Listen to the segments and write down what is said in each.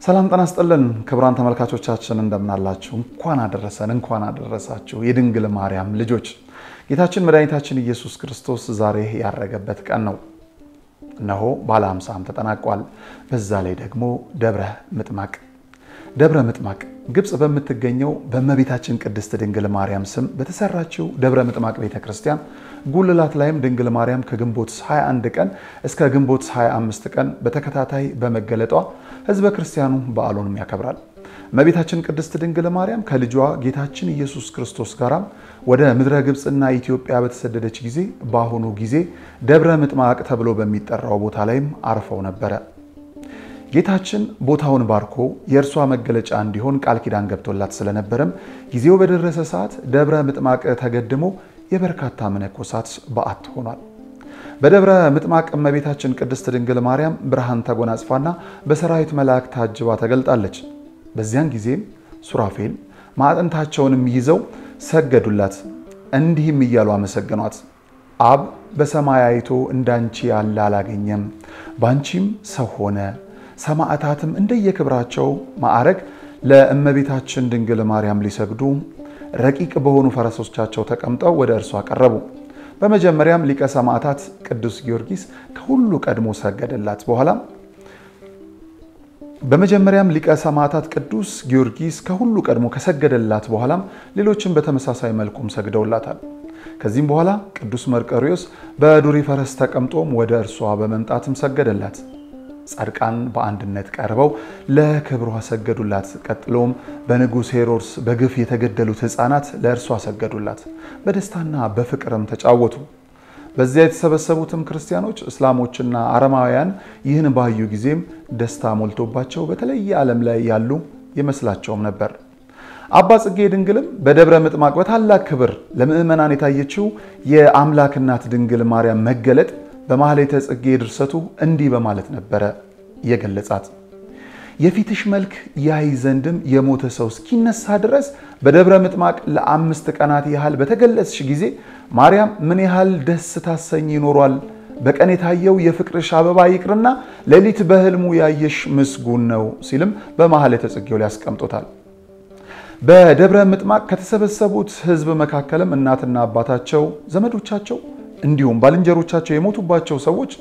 ሰላም ጤና ይስጥልን ክቡራን ተመልካቾቻችን እንደምን አላችሁ እንኳን አደረሳችሁ የድንግል ማርያም ልጆች ጌታችን መድኃኒታችን ኢየሱስ ክርስቶስ ዛሬ ያረገበት ቀን ነው እነሆ ባለ 50 ተጠናቋል በዛ ላይ ደግሞ ደብረ ምጥማቅ ግብጽ በመትገኘው በእመቤታችን ቅድስት ድንግል ማርያም ስም በተሰራችው ደብረ ምጥማቅ ቤተክርስቲያን ጉልላት ላይም ድንግል ማርያም ከግንቦት 21 ቀን እስከ ግንቦት 25 ቀን በተከታታይ በመገለጧ ህዝበ ክርስቲያኑ በዓሉን ያከብራል እመቤታችን ቅድስት ድንግል ማርያም ከልጇ ጌታችን ኢየሱስ ክርስቶስ ጋር ወደ ምድረ ግብጽና ኢትዮጵያ በተሰደደች ጊዜ በአሁኑ ጊዜ ደብረ ምጥማቅ ተብሎ በሚጠራው ቦታ ላይም አርፈው ነበር ጌታችን ቦታውን ባርኮ የእርሷ መገለጫ እንዲሆን ቃል ኪዳን ገብቶላት ስለነበረም ጊዜው በደረሰ ሰዓት ደብረ ምጥማቅ ተገድሞ የበርካታ መነኮሳት በዓት ሆኗል በደብረ ምጥማቅ እመቤታችን ቅድስት ድንግል ማርያም ብርሃን ተጎናጽፋና በሰራዊት መላእክት ታጅባ ተገልጣለች በዚያን ጊዜም ሱራፌል ማዕጠንታቸውንም ይዘው ሰገዱላት እንዲህም እያሉ አመሰገኗት አብ በሰማይ አይቶ እንዳንቺ ያለ አላገኘም ባንቺም ሰው ሆነ ሰማዕታትም እንደየክብራቸው ማዕረግ ለእመቤታችን ድንግል ማርያም ሊሰግዱ ረቂቅ በሆኑ ፈረሶቻቸው ተቀምጠው ወደ እርሷ ቀረቡ በመጀመሪያም ሊቀ ሰማዕታት ቅዱስ ጊዮርጊስ ከሁሉ ቀድሞ ሰገደላት በኋላ ሌሎችም በተመሳሳይ መልኩም ሰግደውላታል ከዚህም በኋላ ቅዱስ መርቆሬዎስ በዱሪ ፈረስ ተቀምጦም ወደ እርሷ በመምጣትም ሰገደላት ጻድቃን በአንድነት ቀርበው ለክብሯ ሰገዱላት ቀጥሎም በንጉስ ሄሮድስ በግፍ የተገደሉት ህፃናት ለእርሷ ሰገዱላት በደስታና በፍቅርም ተጫወቱ በዚያ የተሰበሰቡትም ክርስቲያኖች እስላሞችና አረማውያን ይህን ባዩ ጊዜም ደስታ ሞልቶባቸው በተለየ ዓለም ላይ ያሉ ይመስላቸውም ነበር አባ ጽጌ ድንግልም በደብረ ምጥማቅ በታላቅ ክብር ለምእመናን የታየችው የአምላክ እናት ድንግል ማርያም መገለጥ በማህሌተ ጽጌ ድርሰቱ እንዲህ በማለት ነበር የገለጻት የፊትሽ መልክ ያይ ዘንድም የሞተ ሰው እስኪነሳ ድረስ በደብረ ምጥማቅ ለ5 ቀናት ያህል በተገለጽሽ ጊዜ ማርያም ምን ያህል ደስ ታሰኝ ይኖራል በቀን የታየው የፍቅርሽ አበባ ይቅርና ለሊት በህልሙ ያየሽ ምስጉን ነው ሲልም በማህሌተ ጽጌው ላይ ያስቀምጦታል በደብረ ምጥማቅ ከተሰበሰቡት ህዝብ መካከልም እናትና አባታቸው ዘመዶቻቸው እንዲሁም ባልንጀሮቻቸው የሞቱባቸው ሰዎች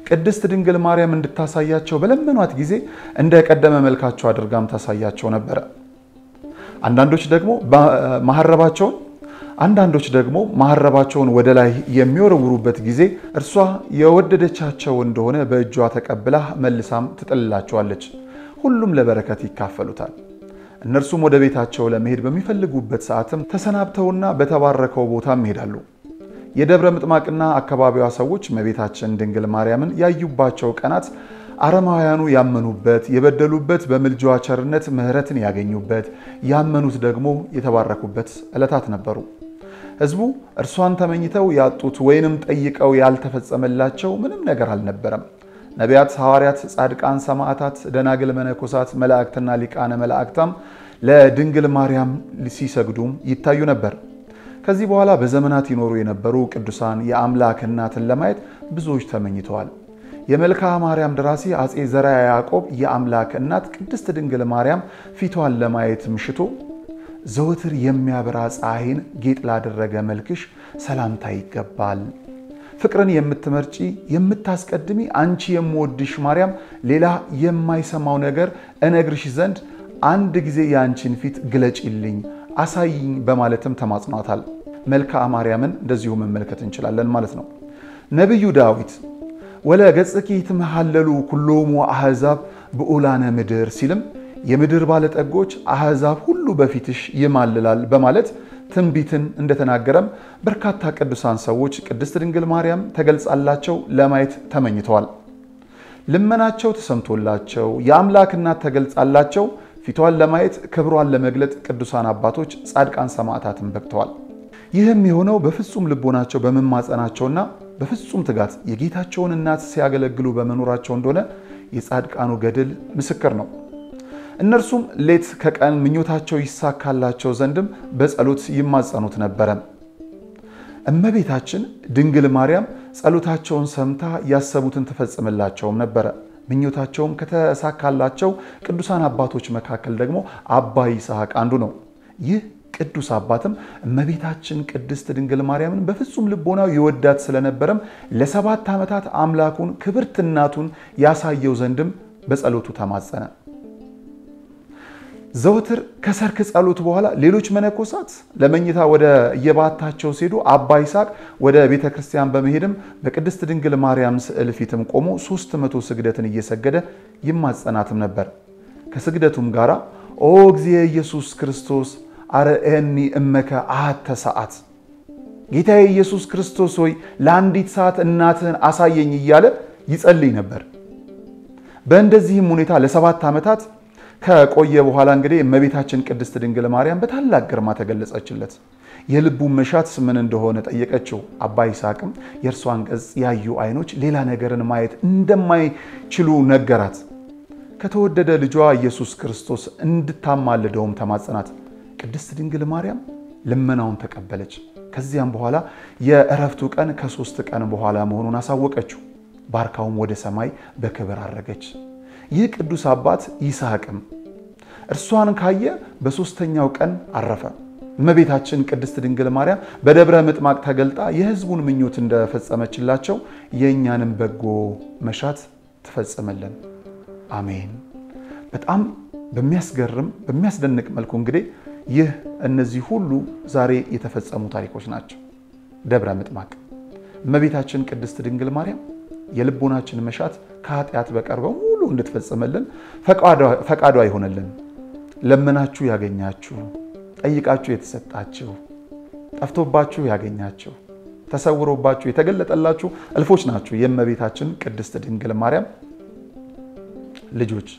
ቅድስት ድንግል ማርያም እንድታሳያቸው በለመኗት ጊዜ እንደ ቀደመ መልካቸው አድርጋም ታሳያቸው ነበር አንዳንዶች ደግሞ ማህረባቸውን ወደ ላይ የሚወረውሩበት ጊዜ እርሷ የወደደቻቸው እንደሆነ በእጇ ተቀብላ መልሳም ትጥልላቸዋለች ሁሉም ለበረከት ይካፈሉታል እነርሱም ወደ ቤታቸው ለመሄድ በሚፈልጉበት ሰዓትም ተሰናብተውና በተባረከው ቦታም ይሄዳሉ የደብረ ምጥማቅና አካባቢዋ ሰዎች እመቤታችን ድንግል ማርያምን ያዩባቸው ቀናት አረማውያኑ ያመኑበት የበደሉበት በምልጃዋ ቸርነት ምህረትን ያገኙበት ያመኑት ደግሞ የተባረኩበት ዕለታት ነበሩ ህዝቡ እርሷን ተመኝተው ያጡት ወይንም ጠይቀው ያልተፈጸመላቸው ምንም ነገር አልነበረም ነቢያት ሐዋርያት ጻድቃን ሰማዕታት ደናግል መነኮሳት መላእክትና ሊቃነ መላእክታም ለድንግል ማርያም ሲሰግዱም ይታዩ ነበር ከዚህ በኋላ በዘመናት ይኖሩ የነበሩ ቅዱሳን የአምላክ እናትን ለማየት ብዙዎች ተመኝተዋል የመልክዓ ማርያም ደራሲ አጼ ዘርዓ ያዕቆብ የአምላክ እናት ቅድስት ድንግል ማርያም ፊቷን ለማየት ምሽቶ ዘወትር የሚያበራ ፀሐይን ጌጥ ላደረገ መልክሽ ሰላምታ ይገባል ፍቅርን የምትመርጪ የምታስቀድሚ አንቺ የምወድሽ ማርያም ሌላ የማይሰማው ነገር እነግርሽ ዘንድ አንድ ጊዜ ያንቺን ፊት ግለጪልኝ አሳይኝ በማለትም ተማጽኗታል መልክዓ ማርያምን እንደዚሁ መመልከት እንችላለን ማለት ነው ነብዩ ዳዊት ወለ ገጽኪ ተመሐለሉ ኩሎሙ አሕዛብ በኡላነ ምድር ሲልም የምድር ባለጠጎች አሕዛብ ሁሉ በፊትሽ ይማልላል በማለት ትንቢትን እንደተናገረም በርካታ ቅዱሳን ሰዎች ቅድስት ድንግል ማርያም ተገልጻላቸው ለማየት ተመኝተዋል ልመናቸው ተሰምቶላቸው የአምላክ እናት ተገልጻላቸው ፊቷን ለማየት ክብሯን ለመግለጥ ቅዱሳን አባቶች ጻድቃን ሰማዕታትን በቅተዋል ይህም የሆነው በፍጹም ልቦናቸው በመማጸናቸውና በፍጹም ትጋት የጌታቸውን እናት ሲያገለግሉ በመኖራቸው እንደሆነ የጻድቃኑ ገድል ምስክር ነው እነርሱም ሌት ከቀን ምኞታቸው ይሳካላቸው ዘንድም በጸሎት ይማጸኑት ነበር እመቤታችን ድንግል ማርያም ጸሎታቸውን ሰምታ ያሰቡትን ተፈጽምላቸውም ነበር። ምኞታቸውም ከተሳካላቸው ቅዱሳን አባቶች መካከል ደግሞ አባ ይስሐቅ አንዱ ነው። ይህ ቅዱስ አባትም እመቤታችን ቅድስት ድንግል ማርያምን በፍጹም ልቦናው ይወዳት ስለነበረም ለ7 ዓመታት አምላኩን ክብርት እናቱን ያሳየው ዘንድም በጸሎቱ ተማጸነ። ዘወትር ከሰርክ ጸሎት በኋላ ሌሎች መነኮሳት ለመኝታ ወደ የባታቸው ሲሄዱ አባ ይስሐቅ ወደ ቤተክርስቲያን በመሄድም በቅድስት ድንግል ማርያም ስዕል ፊትም ቆሞ 300 ስግደትን እየሰገደ ይማጸናትም ነበር። ከስግደቱም ጋራ ኦ እግዚእ ኢየሱስ ክርስቶስ አርአኒ እመከ አሐተ ሰዓት፣ ጌታዬ ኢየሱስ ክርስቶስ ሆይ ለአንዲት ሰዓት እናትህን አሳየኝ እያለ ይጸልይ ነበር። በእንደዚህም ሁኔታ ለ7 ዓመታት ከቆየ በኋላ እንግዲህ እመቤታችን ቅድስት ድንግል ማርያም በታላቅ ግርማ ተገለጸችለት። የልቡን መሻት ምን እንደሆነ ጠየቀችው። አባ ይስሐቅም የእርሷን ገጽ ያዩ አይኖች ሌላ ነገርን ማየት እንደማይችሉ ነገራት። ከተወደደ ልጇ ኢየሱስ ክርስቶስ እንድታማልደውም ተማጸናት። ቅድስት ድንግል ማርያም ልመናውን ተቀበለች። ከዚያም በኋላ የእረፍቱ ቀን ከ3 ቀን በኋላ መሆኑን አሳወቀችው። ባርካውም ወደ ሰማይ በክብር አረገች። ይህ ቅዱስ አባት ይስሐቅም እርሷን ካየ በ3ኛው ቀን አረፈ። እመቤታችን ቅድስት ድንግል ማርያም በደብረ ምጥማቅ ተገልጣ የሕዝቡን ምኞት እንደፈጸመችላቸው የእኛንም በጎ መሻት ትፈጽምልን። አሜን። በጣም በሚያስገርም በሚያስደንቅ መልኩ እንግዲህ እነዚህ ሁሉ ዛሬ የተፈጸሙ ታሪኮች ናቸው። ደብረ ምጥማቅ እመቤታችን ቅድስት ድንግል ማርያም የልቦናችን መሻት ከኃጢአት በቀር በሙሉ እንድትፈጽምልን ፈቃዷ ይሆንልን። ለምናችሁ ያገኛችሁ፣ ጠይቃችሁ የተሰጣችሁ፣ ጠፍቶባችሁ ያገኛችሁ፣ ተሰውሮባችሁ የተገለጠላችሁ እልፎች ናችሁ የእመቤታችን ቅድስት ድንግል ማርያም ልጆች።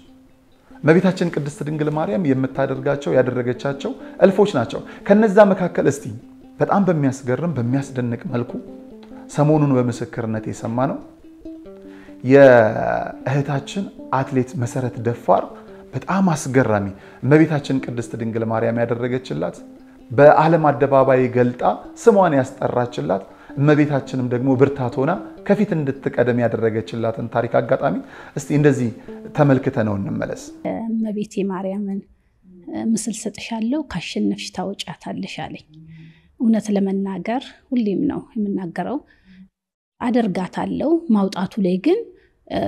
እመቤታችን ቅድስት ድንግል ማርያም የምታደርጋቸው ያደረገቻቸው እልፎች ናቸው። ከነዛ መካከል እስቲ በጣም በሚያስገርም በሚያስደንቅ መልኩ ሰሞኑን በምስክርነት የሰማነው የእህታችን አትሌት መሰረት ደፋር በጣም አስገራሚ እመቤታችን ቅድስት ድንግል ማርያም ያደረገችላት በዓለም አደባባይ ገልጣ ስሟን ያስጠራችላት እመቤታችንም ደግሞ ብርታት ሆና ከፊት እንድትቀደም ያደረገችላትን ታሪክ አጋጣሚ እስቲ እንደዚህ ተመልክተነው እንመለስ። እመቤቴ ማርያምን ምስል ሰጥሻለሁ ካሸነፍሽ ታወጫታለሽ አለኝ። እውነት ለመናገር ሁሌም ነው የምናገረው አደርጋታለሁ። ማውጣቱ ላይ ግን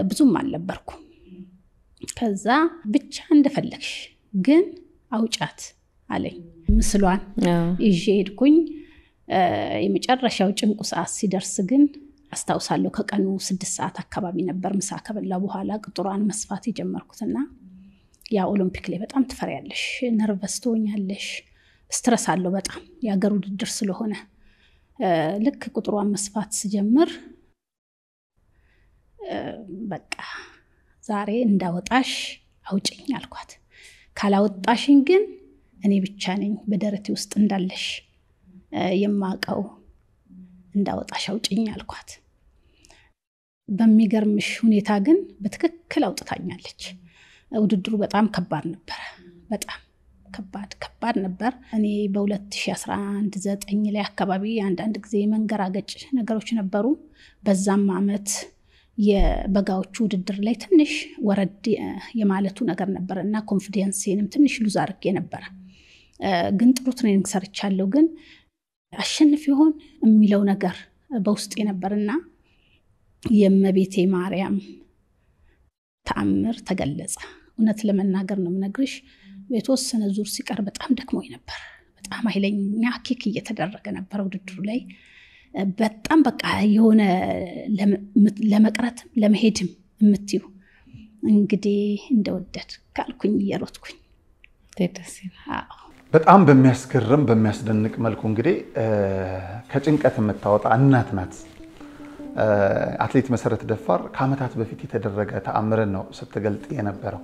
ብዙም አልነበርኩም። ከዛ ብቻ እንደፈለግሽ ግን አውጫት አለኝ። ምስሏን ይዤ ሄድኩኝ። የመጨረሻው ጭንቁ ሰዓት ሲደርስ ግን አስታውሳለሁ ከቀኑ 6 ሰዓት አካባቢ ነበር ምሳ ከበላ በኋላ ቅጥሯን መስፋት የጀመርኩትና ያ ኦሎምፒክ ላይ በጣም ትፈሪያለሽ፣ ነርቨስ ትሆኛለሽ፣ ስትረስ አለው በጣም የሀገር ውድድር ስለሆነ ልክ ቁጥሯን መስፋት ሲጀምር በቃ ዛሬ እንዳወጣሽ አውጪኝ አልኳት። ካላወጣሽኝ ግን እኔ ብቻ ነኝ በደረቴ ውስጥ እንዳለሽ የማቀው እንዳወጣሽ አውጪኝ አልኳት። በሚገርምሽ ሁኔታ ግን በትክክል አውጥታኛለች። ውድድሩ በጣም ከባድ ነበር። በጣም ከባድ ነበር። እኔ በ2011 9 ላይ አካባቢ አንዳንድ ጊዜ መንገራገጭ ነገሮች ነበሩ። በዛም አመት የበጋዎቹ ውድድር ላይ ትንሽ ወረድ የማለቱ ነገር ነበርና ኮንፊደንስንም ትንሽ ሉዝ አድርጌ ነበር። ግን ጥሩ ትሬኒንግ ሰርቻለሁ። ግን አሸንፍ ይሆን የሚለው ነገር በውስጤ ነበርና የእመቤቴ ማርያም ተአምር ተገለጸ። እውነት ለመናገር ነው የምነግርሽ የተወሰነ ዙር ሲቀር በጣም ደክሞኝ ነበር። በጣም ኃይለኛ ኪክ እየተደረገ ነበር ውድድሩ ላይ። በጣም በቃ የሆነ ለመቅረትም ለመሄድም እምትዩ እንግዲህ እንደወደድ ካልኩኝ እየሮጥኩኝ ደስ ይላል። በጣም በሚያስገርም በሚያስደንቅ መልኩ እንግዲህ ከጭንቀት የምታወጣ እናት ናት። አትሌት መሰረት ደፋር ከዓመታት በፊት የተደረገ ተአምርን ነው ስትገልጥ የነበረው።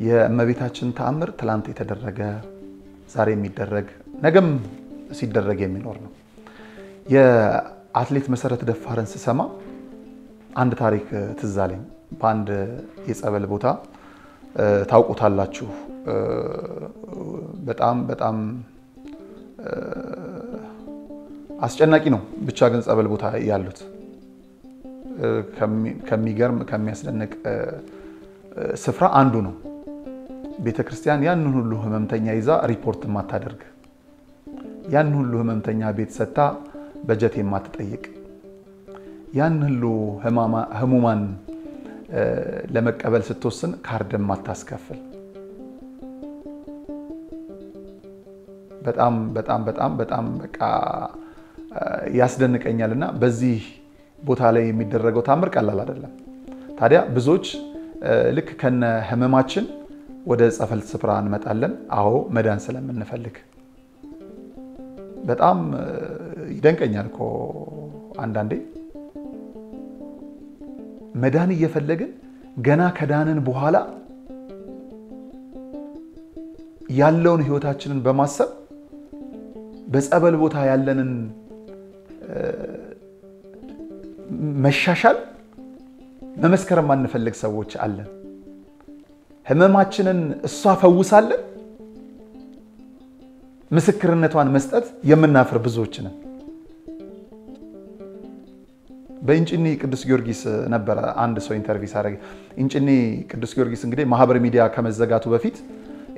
የእመቤታችን ተአምር ትላንት የተደረገ ዛሬ የሚደረግ ነገም ሲደረግ የሚኖር ነው። የአትሌት መሰረት ደፋርን ስሰማ አንድ ታሪክ ትዝ አለኝ። በአንድ የጸበል ቦታ ታውቁታላችሁ በጣም አስጨናቂ ነው። ብቻ ግን ጸበል ቦታ ያሉት ከሚገርም ከሚያስደንቅ ስፍራ አንዱ ነው። ቤተክርስቲያን ያንን ሁሉ ህመምተኛ ይዛ ሪፖርት ማታደርግ፣ ያን ሁሉ ህመምተኛ ቤት ሰታ በጀት የማትጠይቅ፣ ያን ሁሉ ህሙማን ለመቀበል ስትወስን ካርድ ማታስከፍል፣ በጣም በጣም በጣም በጣም በቃ ያስደንቀኛልና በዚህ ቦታ ላይ የሚደረገው ታምር ቀላል አይደለም። ታዲያ ብዙዎች ልክ ከነ ህመማችን ወደ ጸበል ስፍራ እንመጣለን። አዎ መዳን ስለምንፈልግ። በጣም ይደንቀኛል እኮ አንዳንዴ መዳን እየፈለግን ገና ከዳንን በኋላ ያለውን ህይወታችንን በማሰብ በጸበል ቦታ ያለንን መሻሻል መመስከር ማንፈልግ ሰዎች አለን። ህመማችንን እሷ ፈውሳለን ምስክርነቷን መስጠት የምናፍር ብዙዎች ነን። በእንጭኒ ቅዱስ ጊዮርጊስ ነበር አንድ ሰው ኢንተርቪው አደረገ። እንጭኒ ቅዱስ ጊዮርጊስ እንግዲህ ማህበር ሚዲያ ከመዘጋቱ በፊት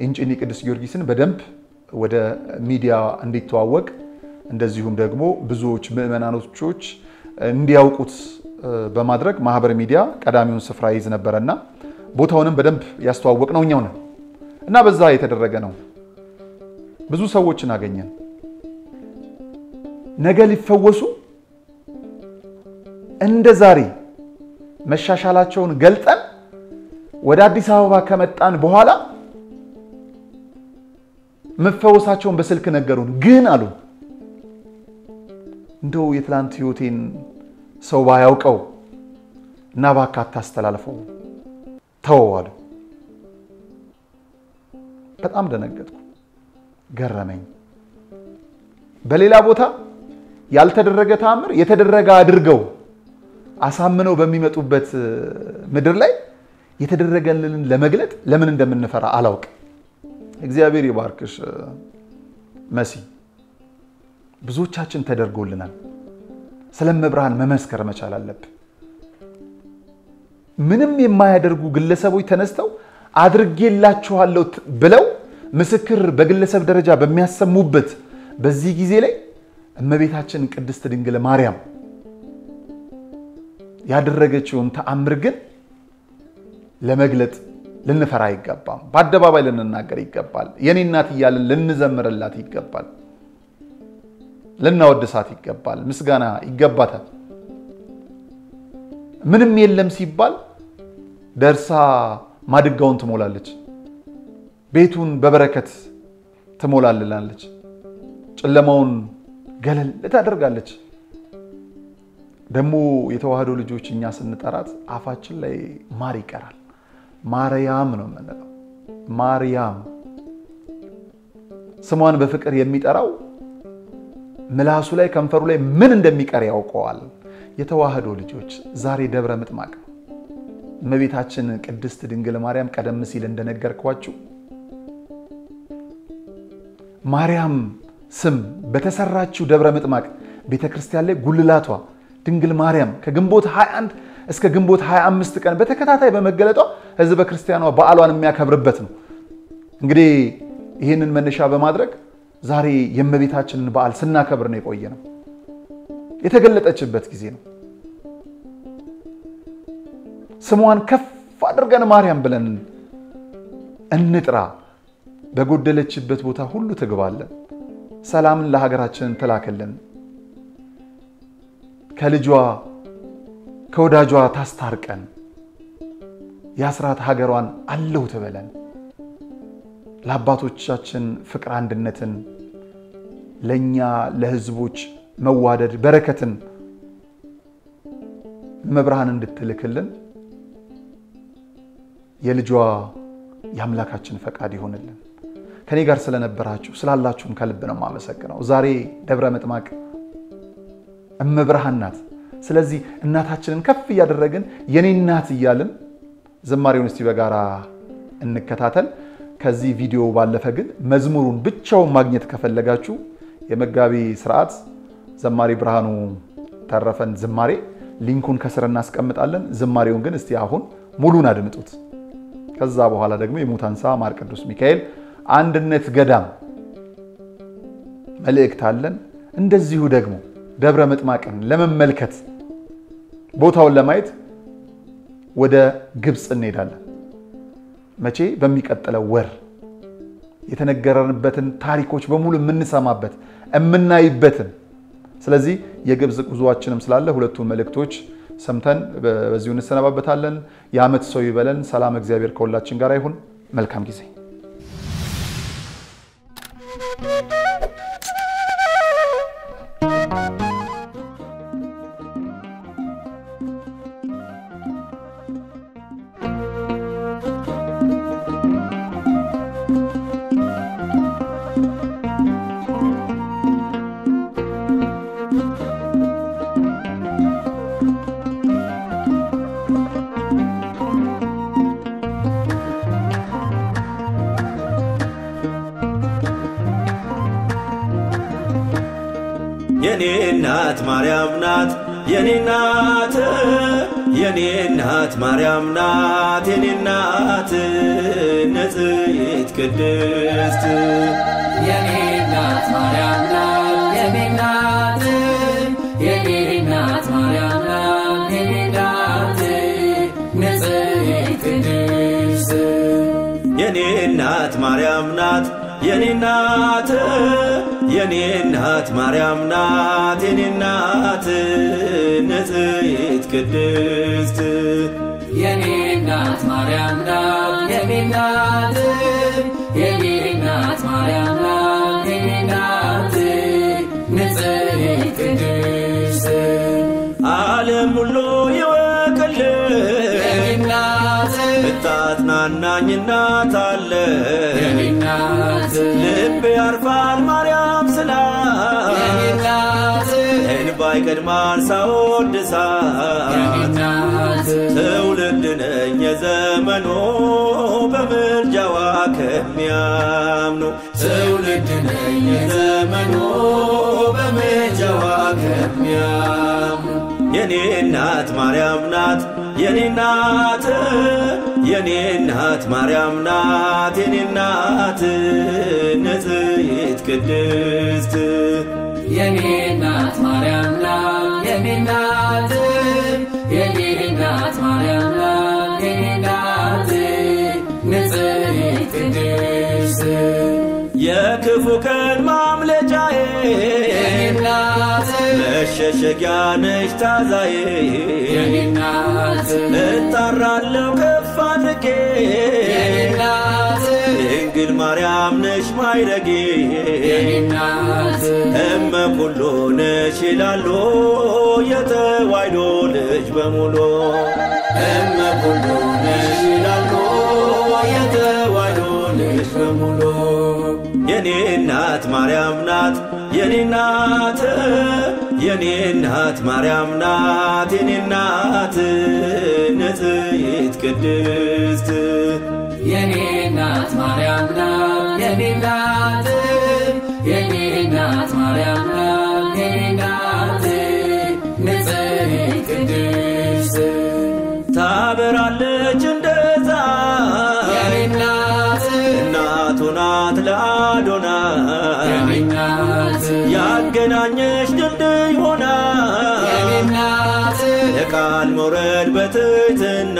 እንጭኒ ቅዱስ ጊዮርጊስን በደንብ ወደ ሚዲያ እንዲተዋወቅ እንደዚሁም ደግሞ ብዙዎች ምዕመናኖች እንዲያውቁት በማድረግ ማህበር ሚዲያ ቀዳሚውን ስፍራ ይዝ ነበርና ቦታውንም በደንብ ያስተዋወቅ ነው እኛው ነን እና በዛ የተደረገ ነው። ብዙ ሰዎችን አገኘን። ነገ ሊፈወሱ እንደ ዛሬ መሻሻላቸውን ገልጠን ወደ አዲስ አበባ ከመጣን በኋላ መፈወሳቸውን በስልክ ነገሩን። ግን አሉ እንደው የትላንት ህይወቴን ሰው ባያውቀው እና ባካታ አስተላልፈው ተወዋሉ። በጣም ደነገጥኩ፣ ገረመኝ። በሌላ ቦታ ያልተደረገ ተአምር የተደረገ አድርገው አሳምነው በሚመጡበት ምድር ላይ የተደረገልንን ለመግለጥ ለምን እንደምንፈራ አላውቅ። እግዚአብሔር ይባርክሽ መሲ። ብዙዎቻችን ተደርጎልናል። ስለመብርሃን መመስከር መቻል አለብን። ምንም የማያደርጉ ግለሰቦች ተነስተው አድርጌላችኋለሁ ብለው ምስክር በግለሰብ ደረጃ በሚያሰሙበት በዚህ ጊዜ ላይ እመቤታችን ቅድስት ድንግል ማርያም ያደረገችውን ተአምር ግን ለመግለጥ ልንፈራ ይገባል። በአደባባይ ልንናገር ይገባል። የኔ እናት እያልን ልንዘምርላት ይገባል። ልናወድሳት ይገባል። ምስጋና ይገባታል። ምንም የለም ሲባል ደርሳ ማድጋውን ትሞላለች፣ ቤቱን በበረከት ትሞላልናለች፣ ጨለማውን ገለል ታደርጋለች። ደግሞ የተዋህዶ ልጆች እኛ ስንጠራት አፋችን ላይ ማር ይቀራል። ማርያም ነው የምንለው። ማርያም ስሟን በፍቅር የሚጠራው ምላሱ ላይ ከንፈሩ ላይ ምን እንደሚቀር ያውቀዋል። የተዋህዶ ልጆች ዛሬ ደብረ ምጥማቅ እመቤታችን ቅድስት ድንግል ማርያም ቀደም ሲል እንደነገርኳችሁ ማርያም ስም በተሰራችው ደብረ ምጥማቅ ቤተክርስቲያን ላይ ጉልላቷ ድንግል ማርያም ከግንቦት 21 እስከ ግንቦት 25 ቀን በተከታታይ በመገለጧ ህዝበ ክርስቲያኗ በዓሏን የሚያከብርበት ነው። እንግዲህ ይህንን መነሻ በማድረግ ዛሬ የእመቤታችንን በዓል ስናከብር ነው የቆየ ነው። የተገለጠችበት ጊዜ ነው። ስሟን ከፍ አድርገን ማርያም ብለን እንጥራ። በጎደለችበት ቦታ ሁሉ ትግባለን። ሰላምን ለሀገራችን ትላክልን። ከልጇ ከወዳጇ ታስታርቀን። የአስራት ሀገሯን አለው ትበለን። ለአባቶቻችን ፍቅር አንድነትን፣ ለኛ ለህዝቦች መዋደድ በረከትን መብርሃን እንድትልክልን የልጇ የአምላካችን ፈቃድ ይሆንልን። ከኔ ጋር ስለነበራችሁ ስላላችሁም ከልብ ነው የማመሰግነው። ዛሬ ደብረ ምጥማቅ እመብርሃን ናት። ስለዚህ እናታችንን ከፍ እያደረግን የኔ እናት እያልን ዝማሬውን እስቲ በጋራ እንከታተል። ከዚህ ቪዲዮ ባለፈ ግን መዝሙሩን ብቻውን ማግኘት ከፈለጋችሁ የመጋቢ ስርዓት ዘማሪ ብርሃኑ ተረፈን ዝማሬ ሊንኩን ከስር እናስቀምጣለን ዝማሬውን ግን እስቲ አሁን ሙሉን አድምጡት ከዛ በኋላ ደግሞ የሙታንሳ ማር ቅዱስ ሚካኤል አንድነት ገዳም መልእክት አለን እንደዚሁ ደግሞ ደብረ ምጥማቅን ለመመልከት ቦታውን ለማየት ወደ ግብጽ እንሄዳለን መቼ በሚቀጥለው ወር የተነገረንበትን ታሪኮች በሙሉ የምንሰማበት እምናይበትን ስለዚህ የግብጽ ጉዟችንም ስላለ ሁለቱን መልእክቶች ሰምተን በዚሁ እንሰናባበታለን ያመት ሰው ይበለን ሰላም እግዚአብሔር ከሁላችን ጋር ይሁን መልካም ጊዜ የኔ እናት ማርያም ናት የኔ እናት ማርያም ናት የኔ እናት ንጽሕት ቅድስት የኔ እናት ማርያም ናት የኔ እናት ማርያም ናት የኔ እናት ንጽሕት ቅድስት የኔ እናት ማርያም ናት የኔ እናት ማርያም ናት የኔ እናት ንጽሕት ቅድስት የኔ እናት ማርያም ናት የኔ እናት ማርያም ናት የኔ እናት ንጽሕት ቅድስት ዓለም ሁሉ ይወቅልኝ የኔ እናት ብታጽናናኝ እናት አለ የኔ እናት ልቤ ያርፋል ማርያም ስላት የኔ እናት እንባይ ቀድማል ሳወድሳት የኔ እናት ትውልድ ነኝ የዘመኑ በምልጃዋ ከሚያምኑ ትውልድ ነኝ የዘመኑ በምልጃዋ ከሚያምኑ የኔ እናት ማርያም ናት የኔ እናት ማርያም ናት የኔ እናት ንጽሕት ቅድስት የኔ እናት ማርያም ናት የኔ እናት ማርያም ናት የኔ እናት ንጽሕት ቅድስት የክፉ ቀን ማምለጫዬ የኔ እናት መሸሸጊያ ነሽ ታዛዬ የኔ እናት እጣራለሁ ከፍ አድርጌ የኔ እናት ድንግል ማርያም ነሽ ማይረጌ የኔ እናት እመ ኩሉ ነሽ ይላሉ የተዋሕዶ ልጅ በሙሉ እመ ኩሉ ነሽ ይላሉ የተዋሕዶ ልጅ በሙሉ የኔ እናት ማርያም ናት የኔ እናት ማርያም ናት የኔ እናት ንጽሕት ቅድስት የኔ እናት ማርያም ናት የኔ እናት ማርያም ናት የኔ እናት ንጽሕት ቅድስት ታበራለች እንደ ፀሐይ የኔ እናት እናቱ ናት ለአዶናይ የኔ እናት ያገናኘሽ ድልድይ ሆና የኔ እናት ለቃል መውረድ በትሕትና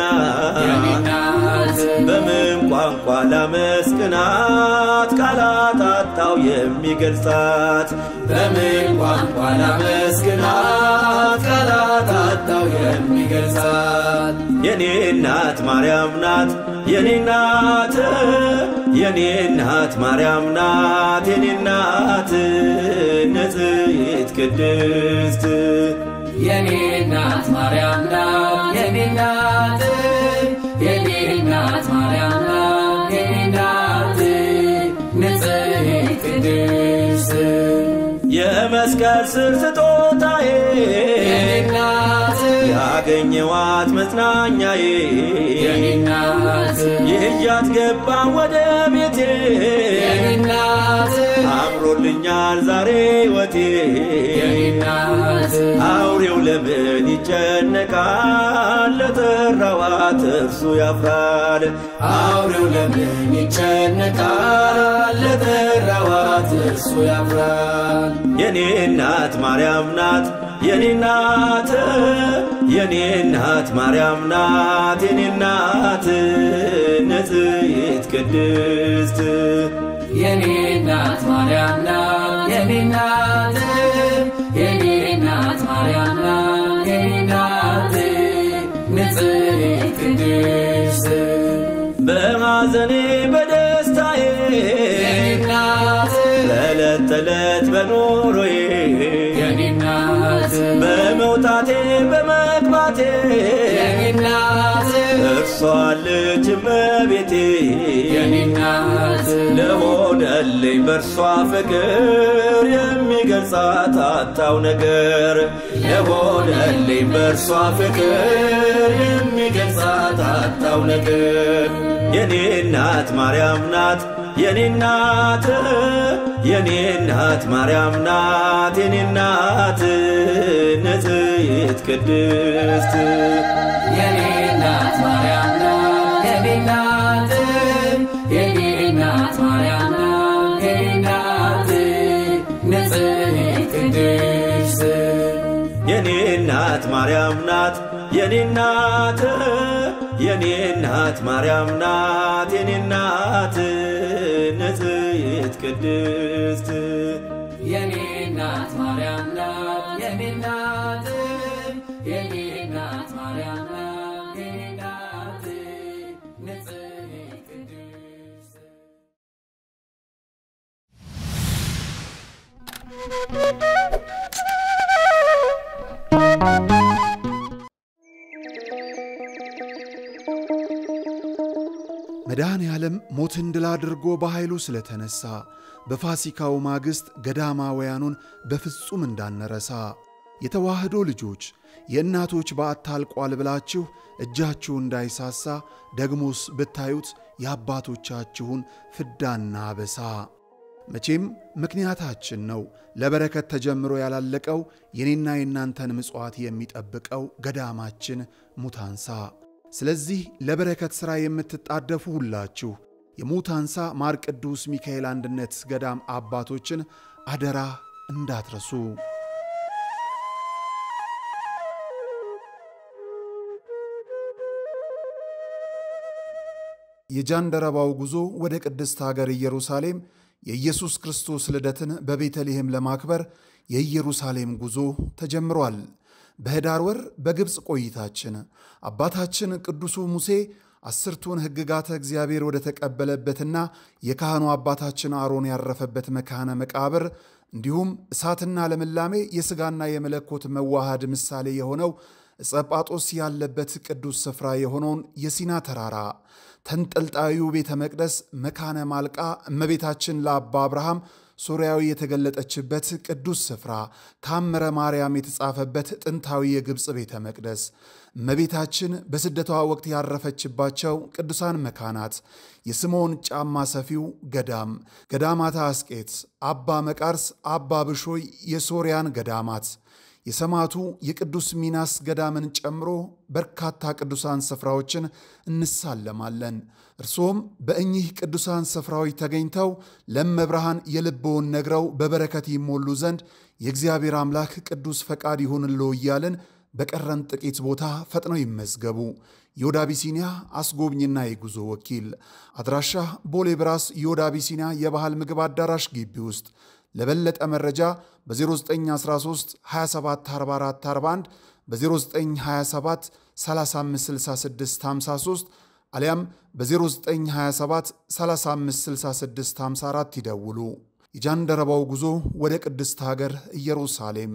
የኔ እናት በምን ቋንቋ ላመስግናት ቃላት አጣው የሚገልጻት በምን ቋንቋ ላመስግናት ቃላት አጣው የሚገልጻት የኔ እናት ማርያም ናት የኔ እናት ማርያም ናት የኔ እናት ንጽሕት ቅድስት የኔ እናት ማርያም ናት የኔ እናት ማርያም ናት የኔ እናት ንጽሕት ቅድስት የመስቀል ስር ስጦታዬ የኔ እናት አገኘዋት መጽናኛዬ የኔ እናት ይህያት ገባ ወደ ቤቴ የኔ እናት አምሮልኛል ዛሬ ወቴ የኔ እናት አውሬው ለምን ይጨነቃል ለጠራዋት እርሱ ያፍራል አውሬው ለምን ይጨነቃል ለጠራዋት እርሱ ያፍራል የኔ እናት ማርያም ናት የኔ እናት የኔ እናት ማርያም ናት የኔ እናት ንጽሕት ቅድስት የኔ እናት ማርያም ናት የኔ እናት የኔ እናት ማርያም ናት የኔ እናት ንጽሕት ቅድስት በሐዘኔ በደስታዬ የኔ እናት በዕለት ተዕለት በኑሮዬ የኔ እናት በመውጣቴ በመግባቴ የኔ እናት እርሷ አለች እመቤቴ የኔ እናት ለሆነልኝ በእርሷ ፍቅር የሚገልጻት አጣው ነገር ለሆነልኝ በእርሷ ፍቅር የሚገልጻት አጣው ነገር የኔ እናት ማርያም ናት የኔ እናት የኔ እናት ማርያም ናት የኔ እናት ንጽሕት ቅድስት የኔ እናት ማርያም ናት የኔ እናት የኔ እናት ማርያም ናት የኔ እናት ንጽሕት ቅድስት የኔ እናት ማርያም ናት የኔ እናት የኔ እናት ማርያም ናት የኔ እናት ንጽሕት ቅድስት የኔ እናት ማርያም ናት የኔ እናት የኔ እናት ማርያም ናት የኔ እናት ንጽሕት ቅድስት መድኃኔ ዓለም ሞትን ድል አድርጎ በኃይሉ ስለተነሳ በፋሲካው ማግስት ገዳማውያኑን በፍጹም እንዳንረሳ የተዋህዶ ልጆች የእናቶች በዓት ታልቋል ብላችሁ እጃችሁ እንዳይሳሳ ደግሞስ ብታዩት የአባቶቻችሁን ፍዳና አበሳ መቼም ምክንያታችን ነው ለበረከት ተጀምሮ ያላለቀው የኔና የናንተን ምጽዋት የሚጠብቀው ገዳማችን ሙታንሳ ስለዚህ ለበረከት ሥራ የምትጣደፉ ሁላችሁ የሙታንሳ ማር ቅዱስ ሚካኤል አንድነት ገዳም አባቶችን አደራ እንዳትረሱ የጃንደረባው ጉዞ ወደ ቅድስት ሀገር ኢየሩሳሌም የኢየሱስ ክርስቶስ ልደትን በቤተልሔም ለማክበር የኢየሩሳሌም ጉዞ ተጀምሯል በህዳር ወር በግብጽ ቆይታችን አባታችን ቅዱሱ ሙሴ 10ቱን ሕግጋተ እግዚአብሔር ወደ ተቀበለበትና የካህኑ አባታችን አሮን ያረፈበት መካነ መቃብር እንዲሁም እሳትና ለምላሜ የሥጋና የመለኮት መዋሃድ ምሳሌ የሆነው ጸጳጦስ ያለበት ቅዱስ ስፍራ የሆነውን የሲና ተራራ ተንጠልጣዩ ቤተ መቅደስ መካነ ማልቃ እመቤታችን ለአባ አብርሃም ሶርያዊ የተገለጠችበት ቅዱስ ስፍራ ታምረ ማርያም የተጻፈበት ጥንታዊ የግብጽ ቤተ መቅደስ እመቤታችን በስደቷ ወቅት ያረፈችባቸው ቅዱሳን መካናት የስምዖን ጫማ ሰፊው ገዳም ገዳማታ አስቄት አባ መቃርስ አባ ብሾይ የሶርያን ገዳማት የሰማቱ የቅዱስ ሚናስ ገዳምን ጨምሮ በርካታ ቅዱሳን ስፍራዎችን እንሳለማለን እርሶም በእኚህ ቅዱሳን ስፍራዎች ተገኝተው ለመብርሃን የልቦውን ነግረው በበረከት ይሞሉ ዘንድ የእግዚአብሔር አምላክ ቅዱስ ፈቃድ ይሁንልዎ እያልን በቀረን ጥቂት ቦታ ፈጥነው ይመዝገቡ ዮዳ አቢሲኒያ አስጎብኝና የጉዞ ወኪል አድራሻ ቦሌ ብራስ ዮዳ አቢሲኒያ የባህል ምግብ አዳራሽ ግቢ ውስጥ ለበለጠ መረጃ በ0913 27 44 41 በ0927 35 66 53 አሊያም በ0927 35 66 54 ይደውሉ የጃንደረባው ጉዞ ወደ ቅድስት ሀገር ኢየሩሳሌም